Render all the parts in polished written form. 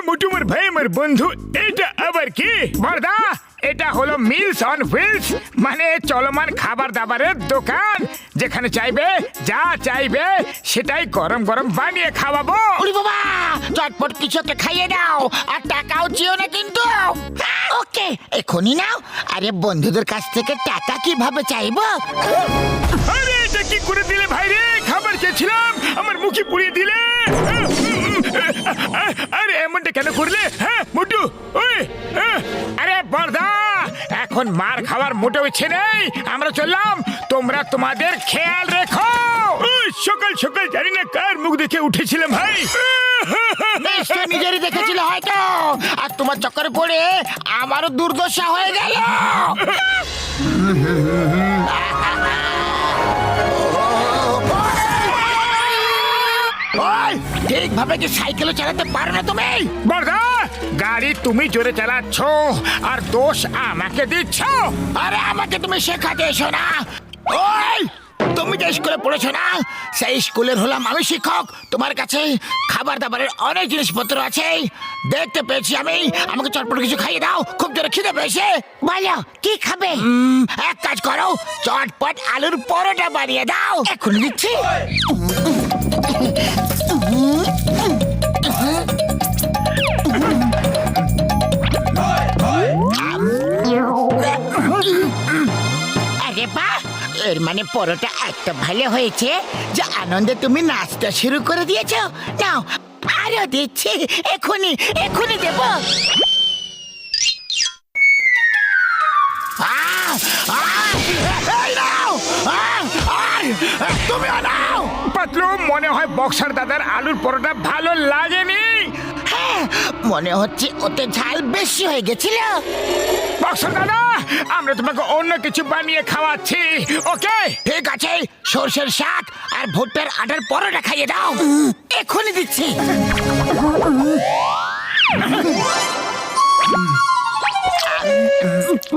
মোটুমার ভাই আমার বন্ধু, এটা আবার কি? বড়দা, এটা হলো মিলস অন হুইলস, মানে চলমান খাবার দাবারের দোকান, যেখানে চাইবে যা চাইবে সেটাই গরম গরম বানিয়ে খাওয়াবো। ওরে বাবা, চটপট কিছু একটা খাইয়ে দাও, আর টাকাও চেও না কিন্তু। ওকে, এখনই নাও। আরে বন্ধুদের কাছ থেকে টাকা কিভাবে চাইবো? আরে এটা কি করে দিলে ভাই রে? খাবার খেয়েছিলাম, আমার মুখে পুড়িয়ে দিলে। আরে এমনটা কেন করলে? হ্যাঁ মোটু, ওই আরে বড়দা, এখন মার খাওয়ার মোটেও ইচ্ছে নেই, আমরা চললাম, তোমরা তোমাদের খেয়াল রেখো। সকাল সকাল জানি না কার মুখ দেখে উঠেছিলাম ভাই। নিশ্চয় নিজেরই দেখেছিল হয়তো, আর তোমার চক্করে পড়ে আমারও দুর্দশা হয়ে গেল। ঠিকভাবে কি সাইকেলও চালাতে পারো না তুমি? বড়দা, গাড়ি তুমি জোরে চালাচ্ছ আর দোষ আমাকে দিচ্ছ। আরে আমাকে তুমি শেখাতে এসো না। ওই, তুমি যে স্কুলে পড়েছো না, সেই স্কুলের হলাম আমি শিক্ষক। তোমার কাছে খাবার দাবারের অনেক জিনিসপত্র আছে, দেখতে পেয়েছি আমি। আমাকে চটপট কিছু খাইয়ে দাও, খুব জোরে খিদে পেয়েছে। বলো কি খাবে? এক কাজ করো, চটপট আলুর পরোটা বানিয়ে দাও। এখন দিচ্ছি। আরে বাহ, এর মানে পরোটা এত ভালো হয়েছে যে আনন্দে তুমি নাচটা শুরু করে দিয়েছো। নাও, আরো দিচ্ছি, এখনই এখনই দেব। তুমি নাও। পাতলু, মনে হয় বক্সার দাদার আলুর পরোটা ভালো লাগেনি। হ্যাঁ, মনে হচ্ছে ওতে ঝাল বেশি হয়ে গেছিল। বক্সার দাদা, আমরা তোমাকে অন্য কিছু বানিয়ে খাওয়াচ্ছি, ওকে? ঠিক আছে, সর্ষের শাক আর ভুট্টার আটার পরোটা খাইয়ে দাও। এখনই দিচ্ছি।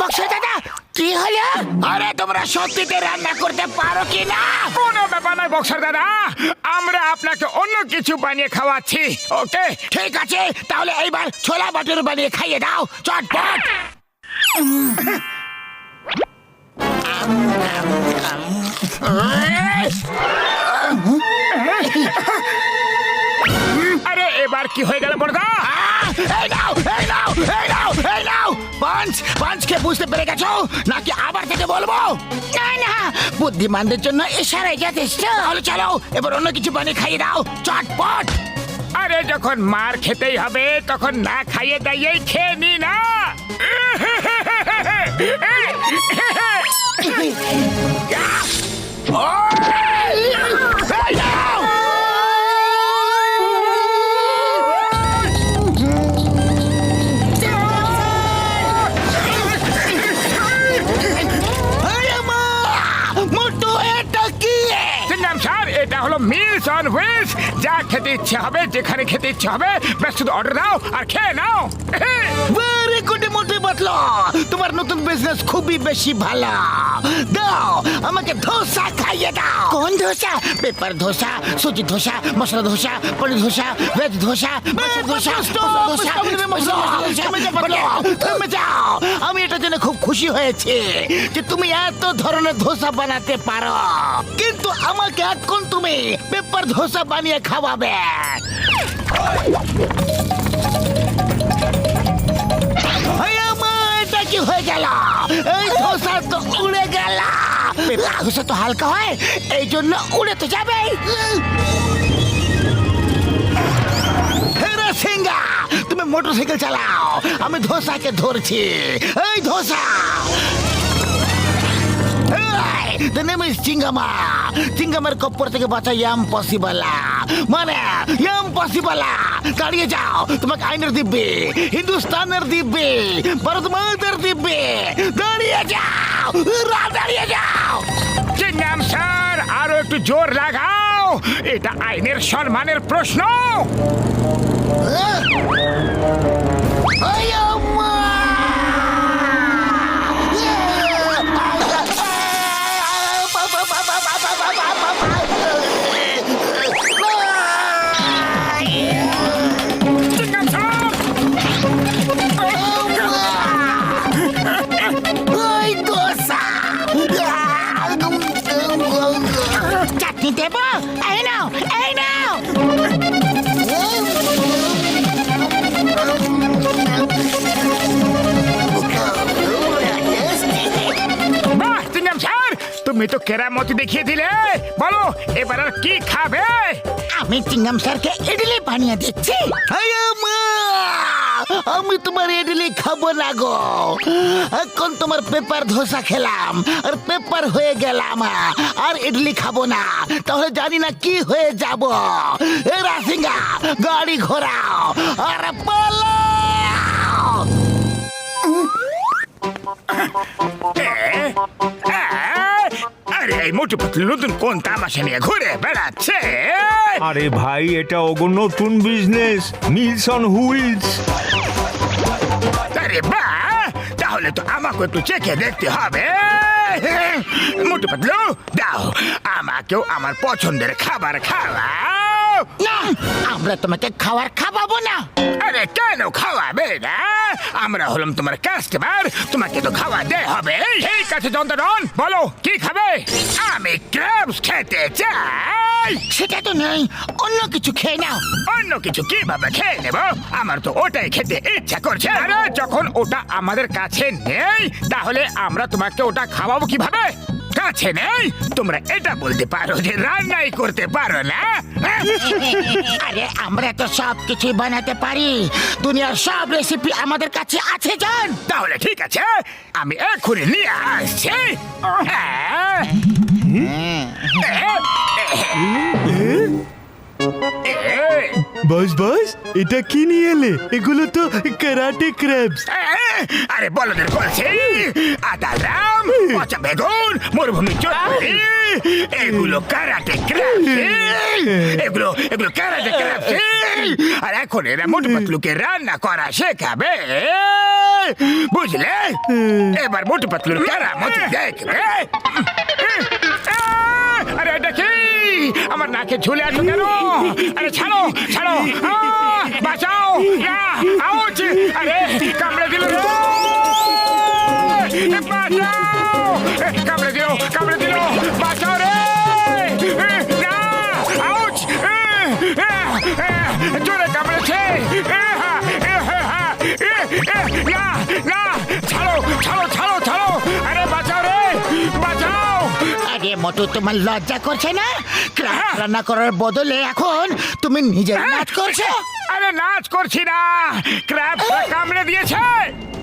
বক্সা দাদা, কি হলো? আরে তোমরা সত্যিতে রান্না করতে পারো কি না? কোনো ব্যাপার নয় বক্সার দাদা, আমরা আপনাকে অন্য কিছু বানিয়ে খাওয়াচ্ছি, ওকে? ঠিক আছে, তাহলে এইবার ছোলা বাটুর বানিয়ে খাইয়ে দাও, চটপট। আরে এবার কি হয়ে গেল বড়দা? এই নাও, এই নাও, এই নাও, এই নাও। পাঁচকে বুঝতে পেরে গেছো নাকি আবার থেকে বলবো? না না, বুদ্ধিমানদের জন্য ইশারাই যথেষ্ট। তাহলে চলো, এবার অন্য কিছু বানিয়ে খাইয়ে দাও, চটপট। আরে যখন মার খেতেই হবে তখন না খাইয়ে দাইয়েই খেয়ে নি না। এই নাও। এটা হলো মিলস অন হুইলস, যা খেতে ইচ্ছে হবে, যেখানে খেতে ইচ্ছে হবে, ব্যাস শুধু অর্ডার দাও আর খেয়ে নাও। ভেরি গুড মোটে বাতলো, তোমার নতুন বিজনেস খুবই বেশি ভালো। দাও আমাকে ধোসা খাইয়ে দাও। কোন ধোসা? পেপার ধোসা, সুজি ধোসা, মশলা ধোসা, পনির ধোসা, ভেজ ধোসা, মাছের ধোসা, থেমে যাও। আমি এটা জেনে খুব খুশি হয়েছি যে তুমি এত ধরনের ধোসা বানাতে পারো, কিন্তু আমাকে এখন তুমি পেপার ধোসা বানিয়ে খাওয়াবে। এটা কি হয়ে গেল? এই ধোসা তো উড়ে গেল। ধোসা তো হালকা হয়, এই জন্য উড়ে তো যাবে। সিংহা, তুমি মোটরসাইকেল চালাও, আমি ধোসাকে ধরছি। এই ধোসা, The name is চিঙ্গামা। চিঙ্গামের কপ্পর থেকে বাঁচা ইম্পসিবল, মানে ইম্পসিবল। দাঁড়িয়ে যাও, তোমাকে আইনের দিব্যে, হিন্দুস্তানের দিব্যে, ভারত মাতার দিব্যে। দাঁড়িয়ে যাও, দাঁড়িয়ে যাও। চিংগাম স্যার, আরো একটু জোর লাগাও, এটা আইনের সম্মানের প্রশ্ন। দেবো? এই নাও, এই নাও। বাহ চিংগাম স্যার, তুমি তো কেরামতি দেখিয়ে দিলে। বলো এবার আর কি খাবে? আমি চিংগাম স্যারকে ইডলি বানিয়ে দিচ্ছি। আমি তোমার ইডলি খাবো না গো। এখন তোমার পেপার ধোসা খেলাম আর পেপার হয়ে গেলাম, আর ইডলি খাবো না। তাহলে জানি না কি হয়ে যাব। এ রাসিঙ্গা, গাড়ি ঘোরাও আর পালাও। আরে এই মোটু পাতলু নতুন কোন তামাশা নিয়ে ঘুরে বেড়াচ্ছে? আরে ভাই, এটা ওগো নতুন বিজনেস, মিলস অন হুইলস। আরে বাহ, তাহলে তো আমাকে একটু চেখে দেখতে হবে। মোটু পাতলু দাও, আমাকেও আমার পছন্দের খাবার খাওয়াও। না, আমরা তোমাকে খাবার খাওয়াবো না। আরে কেন খাওয়াবে না? আমরা হলাম তোমার কাস্টমার, তোমাকে তো খাওয়াতে হবে। ঠিক আছে যন্ত্রণ, বলো কি খাবে? আমি ক্র্যাবস খেতে চাই। সেটা তো নেই, অন্য কিছু খেয়ে নাও। অন্য কিছু কিভাবে খেয়ে নেব? আমার তো ওটাই খেতে ইচ্ছা করছে। আরে যখন ওটা আমাদের কাছে নেই, তাহলে আমরা তোমাকে ওটা খাওয়াবো কিভাবে? কাছে নেই, তোমরা এটা বলতে পারো যে রান্নাই করতে পারো না? আরে আমরা তো সব কিছু বানাতে পারি। দুনিয়ার সব রেসিপি আমাদের কাছে আছে জান। তাহলে ঠিক আছে, আমি এক্ষুনি নিয়ে আসছি। বস বস, এটা কি নিয়ে এলে? এগুলো তো ক্যারাটে ক্র্যাবস। আরে বলদের বলছি, আদারাম, পচা বেগুন, মরুভূমি চটপটি, এগুলো কারাটে ক্র্যাবস। এগুলো এগুলো কারাটে ক্র্যাবস। আর এখন এরা মোটু পাতলুকে রান্না করা শেখাবে, বুঝলে? এবার মোটু পাতলুর কেরামতি দেখবে। আরে এটা কি? আমার নাকে ঝুলে আছো কেন? আরে ছাড়ো ছাড়ো, বাঁচাও! আউচ! আরে কামড়ে দিল রে! বাঁচাও! কামড়ে দিল, কামড়ে দিল! বাঁচাও রে! না! আউচ! জোরে কামড়েছে! না! না! ছাড়ো ছাড়ো ছাড়ো ছাড়ো! আরে বাঁচাও রে! বাঁচাও! আরে মোটু, তোমার লজ্জা করছে না? রান্না করার বদলে এখন তুমি নিজের নাচ করছো। আরে নাচ করছি না, ক্র্যাব কামড়ে দিয়েছে।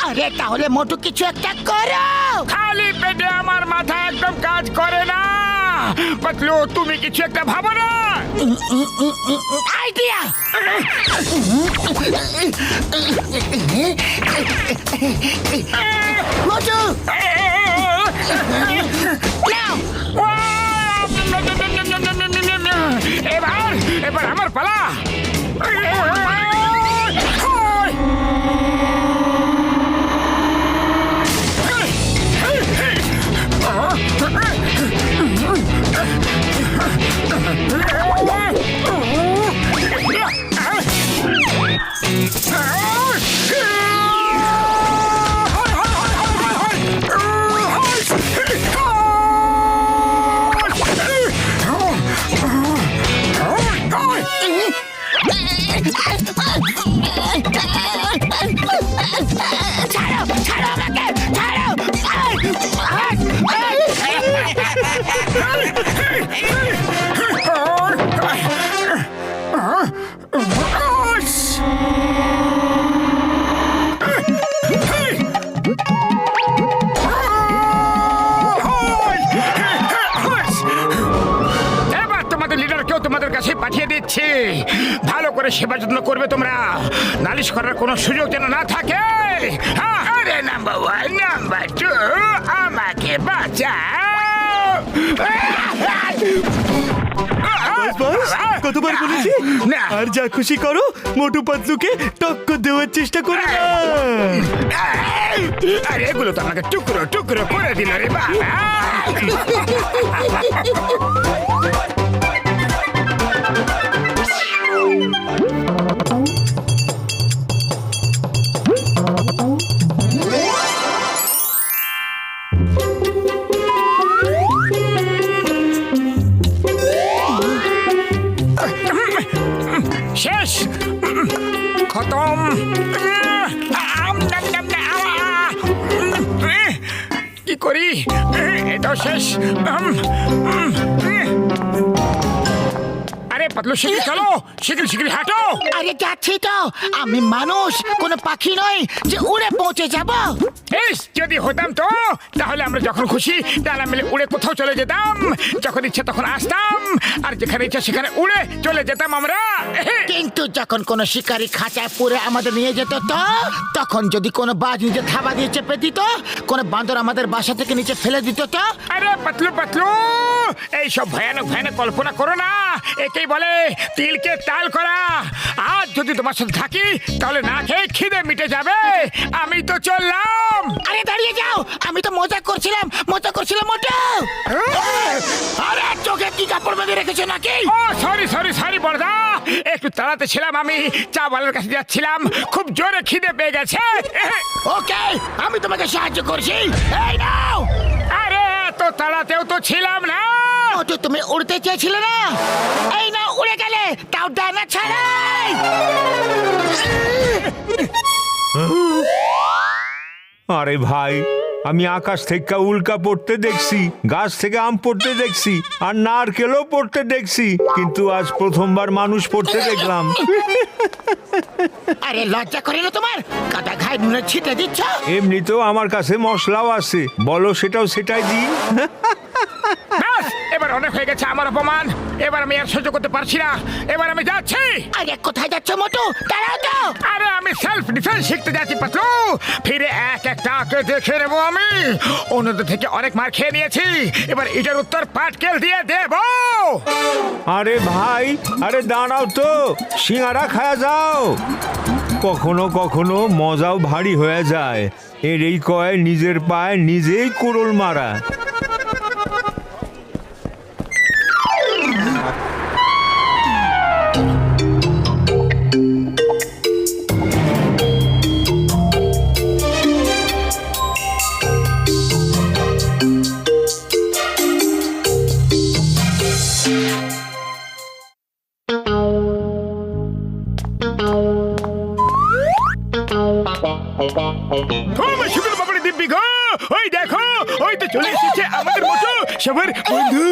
আরে তাহলে মোটু কিছু একটা করো। খালি পেটে আমার মাথা একদম কাজ করে না। পাতলু, তুমি কিছু একটা ভাবো না। আইডিয়া! মোটু নাও। এবার এবার আমার পালা। ছাড়ো, ছাড়ো আমাকে, ছাড়ো! এবার তোমাদের লিডারকেও তোমাদের কাছে পাঠিয়ে দিচ্ছি। ভালো করে সেবা যত্ন করবে তোমরা, নালিশ করার কোনো সুযোগ যেন না থাকে। আরে নাম্বার 1, নাম্বার 2, আমাকে বাঁচাও। বস, কতবার বলেছি? না। আর যা খুশি করো, মোটু পাতলুকে টক্কর দেওয়ার চেষ্টা করো না। আরে এগুলো তো আমাকে টুকরো টুকরো করে দিল রে বাবা। শেষ, খতম। কি করি, এটাও শেষ। আরে পাতলু, শিগগির চলো, শিগগির হাঁটো। আরে যাচ্ছি তো, আমি মানুষ, কোনো পাখি নয় যে উড়ে পৌঁছে যাব। যদি হতাম তো তাহলে আমরা যখন খুশি ডালা মিলে উড়ে কোথাও চলে যেতাম, যখন ইচ্ছে তখন আসতাম, আর যেখানে ইচ্ছা সেখানে উড়ে চলে যেতাম আমরা। কিন্তু যখন কোনো শিকারী খাঁচায় পুরে আমাদের নিয়ে যেত তো, তখন যদি কোনো বাজ নিজে থাবা দিয়ে চেপে দিত, কোনো বান্দর আমাদের বাসা থেকে নিচে ফেলে দিত তো। আরে পাতলু, এইসব ভয়ানক কল্পনা করো না, একেই বলে তিলকে তাল করা। আজ যদি তোমার সাথে থাকি তাহলে না খেয়ে খিদে মিটে যাবে। আমি তো চললাম। আরে দাঁড়িয়ে যাও, আমি তো মজা করছিলাম মোটে। আরে চোখে কি কাপড় বেঁধে রেখেছো নাকি? ও সরি বড়দা, একটু তাড়াতে ছিলাম, আমি চা বালার কাছে যাচ্ছিলাম, খুব জোরে খিদে পেয়ে গেছে। ওকে, আমি তোমাকে সাহায্য করছি, এই নাও। আরে এত তাড়াতেও তো ছিলাম না। মোটু, তুমি উড়তে চেয়েছিলে না, এই নাও উড়ে গেলে, তাও ডানা ছাড়াই। আরে ভাই, আমি আকাশ থেকে উল্কা পড়তে দেখছি, গাছ থেকে আম পড়তে দেখছি, আর নারকেলও পড়তে দেখছি, কিন্তু আজ প্রথমবার মানুষ পড়তে দেখলাম। আরে লজ্জা করে না তোমার? কাটা ঘায়ে নুনের ছিটে দিচ্ছ। এমনিতেও আমার কাছে মশলাও আছে, বলো সেটাই দিই। ব্যাস, এবার অনেক হয়ে গেছে আমার অপমান। এবার আমি আর সহ্য করতে পারছি না, এবার আমি যাচ্ছি। আরে কোথায় যাচ্ছ মোটু? দাঁড়াও তো। আরে আমি সেলফ ডিফেন্স শিখতে যাচ্ছি পাতলু, ফিরে একটাকে দেখে নেবো আমি। অন্যদের থেকে অনেক মার খেয়ে নিয়েছি, এবার এটার উত্তর পাটকেল দিয়ে দেব। আরে ভাই, আরে দাঁড়াও তো, সিঙ্গারা খায়া যাও। কখনো কখনো মজাও ভারী হয়ে যায়, এর এই কয় নিজের পায়ে নিজেই কুড়ুল মারা। ওই দেখো, ওই তো চলে এসেছে আমাদের মোটু, সবার বন্ধু।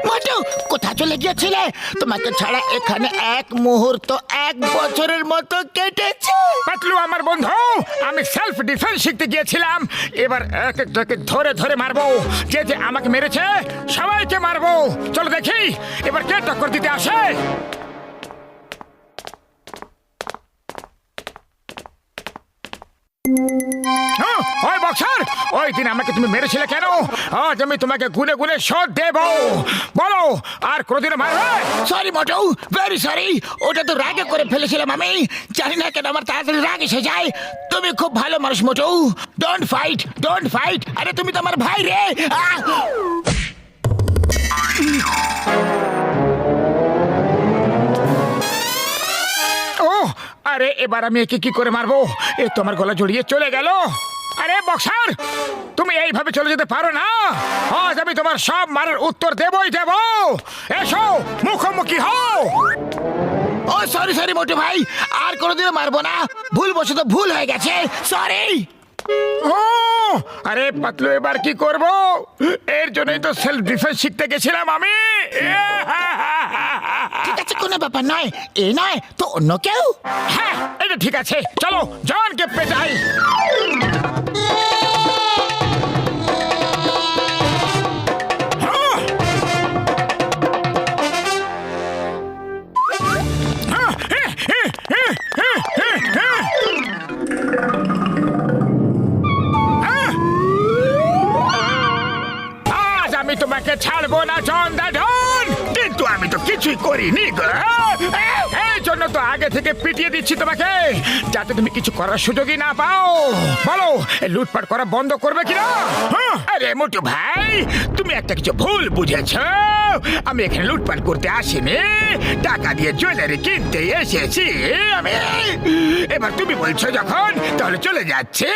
মোটু, কোথায় চলে গিয়েছিলে? তোমাকে ছাড়া এখানে এক মুহূর্ত 1 বছরের মতো কেটেছে। পাতলু আমার বন্ধু, আমি সেলফ ডিফেন্স শিখতে গিয়েছিলাম, এবার একটাকে ধরে মারবো। যে আমাকে মেরেছে সবাইকে মারবো। চলো দেখি এবার কে টক্কর দিতে আসে। ওই বক্সার, ওই দিন আমাকে তুমি মেরেছিলে কেন? আজ আমি তোমাকে গুনে গুনে শোধ দেব। বলো, আর কোনোদিনও মারবে? সরি মোটু, ভেরি সরি। ওটা তো রাগে করে ফেলেছিলাম আমি। জানি না কেন আমার তাড়াতাড়ি রাগ এসে যায়। তুমি খুব ভালো মানুষ মোটু। Don't fight. আরে তুমি তো আমার ভাই রে। ও আরে, এবার আমি একে কি করে মারবো? এ তো আমার গলা জড়িয়ে চলে গেল। আরে বক্সার, তুমি এইভাবে চলে যেতে পারো না। আজ আমি তোমার সব মারার উত্তর দেবই দেব। এসো, মুখোমুখি হও। ও সরি মোটু ভাই, আর কোনোদিনও মারবো না। ভুলবশত ভুল হয়ে গেছে, সরি। ও আরে পাতলু, এবার কি করব? এর জন্যই তো সেলফ ডিফেন্স শিখতে গেছিলাম আমি। ঠিক আছে, কোনো ব্যাপার নয়। এই নয় তো অন্য কেউ। হ্যাঁ, এটা ঠিক আছে, চলো জনকে পেটাই। আজ আমি তোমাকে ছাড়বো না জন দাদন, কিন্তু আমি তো কিছুই করিনি গো। এই জন্য তো আগে থেকে পিটিয়ে দিচ্ছি তোমাকে, যাতে তুমি কিছু করার সুযোগই না পাও। বলো, লুটপাট করা বন্ধ করবে কিনা? আরে মোটু ভাই, তুমি একটা কিছু ভুল বুঝেছ। আমি এখানে লুটপাট করতে আসিনি, টাকা দিয়ে জুয়েলারি কিনতে এসেছি আমি। এবার তুমি বলছো যখন, তাহলে চলে যাচ্ছি।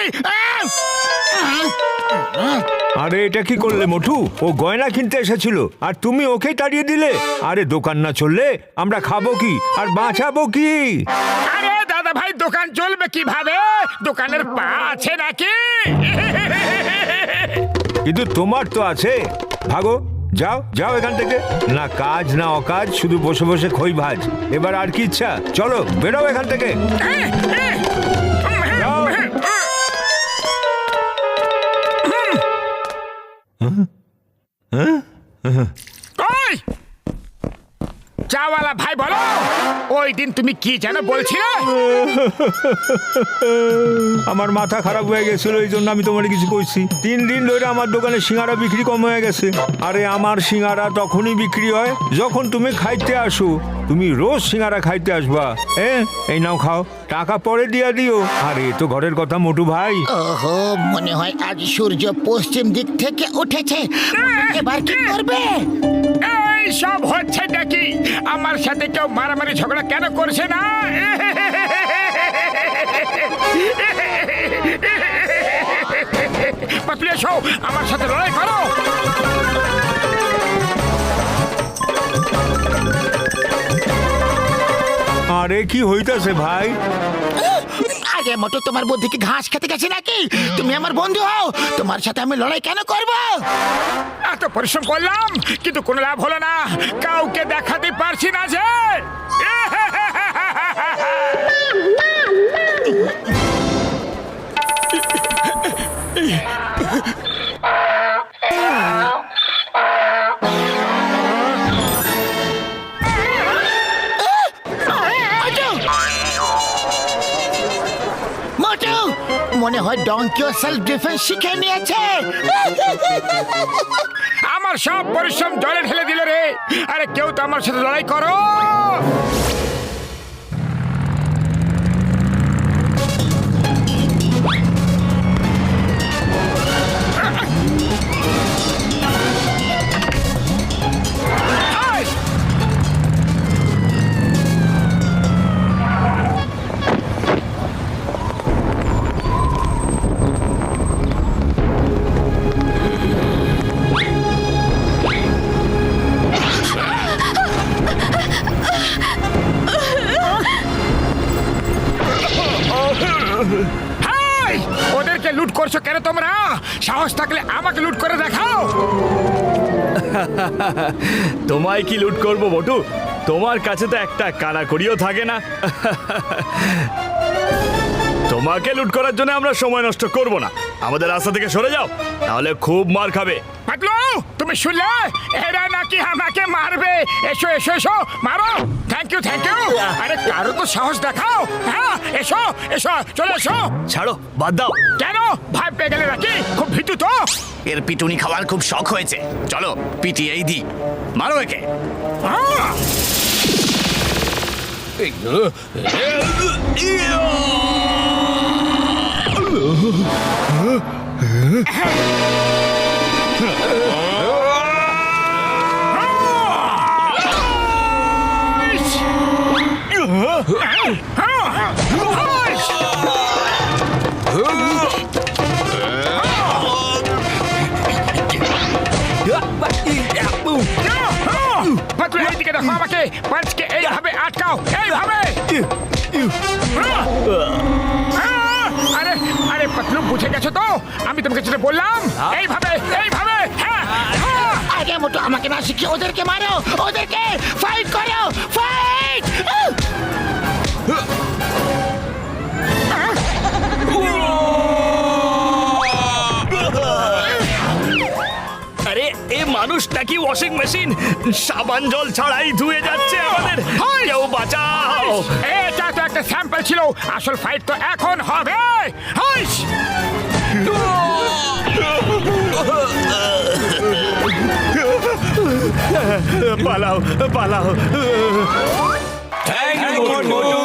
আরে এটা কি করলে মোটু? ও গয়না কিনতে এসেছিল আর তুমি ওকেই তাড়িয়ে দিলে। আরে দোকান না চললে আমরা খাবো কি আর বাঁচাবো কি? আরে দাদা ভাই, দোকান চলবে কিভাবে? দোকানের পা আছে নাকি? কিন্তু তোমার তো আছে। ভাগো, যাও যাও এখান থেকে। না কাজ না অকাজ, শুধু বসে বসে খই ভাজ। এবার আর কি ইচ্ছা? চলো বেরো এখান থেকে। যাও। ওই চাওয়ালা ভাই, বলো ওই দিন তুমি কি যেন বলছিলে? আমার মাথা খারাপ হয়ে গেছিল, এই জন্য আমি তোমার কিছু কইছি। 3 দিন ধরে আমার দোকানে সিঙ্গারা বিক্রি কম হয়ে গেছে। আরে আমার সিঙ্গারা তখনই বিক্রি হয় যখন তুমি খাইতে আসো। তুমি রোজ সিঙ্গারা খাইতে আসবা। এই নাও খাও, টাকা পরে দিয়া দিও। আরে তো ঘরের কথা মোটু ভাই। ওহো, মনে হয় আজ সূর্য পশ্চিম দিক থেকে উঠেছে। এবার কি করবে? এই সব হচ্ছে নাকি? আমার সাথে কেউ মারামারি ঝগড়া কেন করছে না? পাতলু, এসো, আমার সাথে লড়াই করো। আরে কি হইতাছে ভাই? আগে মোটু, তোমার বুদ্ধি কি ঘাস খেতে গেছে নাকি? তুমি আমার বন্ধু হও, তোমার সাথে আমি লড়াই কেন করব? এত পরিশ্রম করলাম কিন্তু কোনো লাভ হলো না। কাউকে দেখাতে পারছি না যে। মোটু, মনে হয় ডঙ্কিও সেলফ ডিফেন্স শিখে নিয়েছে। আমার সব পরিশ্রম জলে ঢেলে দিল রে। আরে কেউ তো আমার সাথে লড়াই করো। হাই! ওদেরকে লুট করছো কেন তোমরা? সাহস থাকলে আমাকে লুট করে দেখাও। তোমায় কি লুট করবো মোটু? তোমার কাছে তো একটা কানাকড়িও থাকে না। তোমাকে লুট করার জন্য আমরা সময় নষ্ট করব না। আমাদের রাস্তা থেকে সরে যাও, তাহলে খুব মার খাবে। পাতলু, তুমি শুনলে? এরা নাকি আমাকে মারবে। এসো এসো এসো, মারো। Thank you thank you. আরে কারো তো সাহস দেখাও। হ্যাঁ, এসো এসো, চলে এসো। ছাড়ো, বাদ দাও। কেন ভয় পেয়ে গেলে নাকি? খুব ভীতু তো। এর পিটুনি খাওয়ার খুব শখ হয়েছে। চলো পিটিয়েই দি, মারো একে। আহ! পাতলু, এইদিকে দেখো আমাকে। পাঁচকে এইভাবে আটকাও, এইভাবে। আরে আরে পাতলু, বুঝে গেছো তো? আমি তোমাকে যেটা বললাম, এইভাবে এইভাবে। হ্যাঁ হ্যাঁ। আগে মোটু, আমাকে না শিখিয়ে ওদেরকে মারো, ওদেরকে ফাইট করো, ফাইট! আরে এ মানুষ নাকি ওয়াশিং মেশিন? সাবান জল ছাড়াই ধুয়ে যাচ্ছে আমাদের। কেউ বাঁচাও। এটা তো একটা স্যাম্পল ছিল, আসল ফাইট তো এখন হবে। হাইস! পালাও পালাও। Thank you Motu.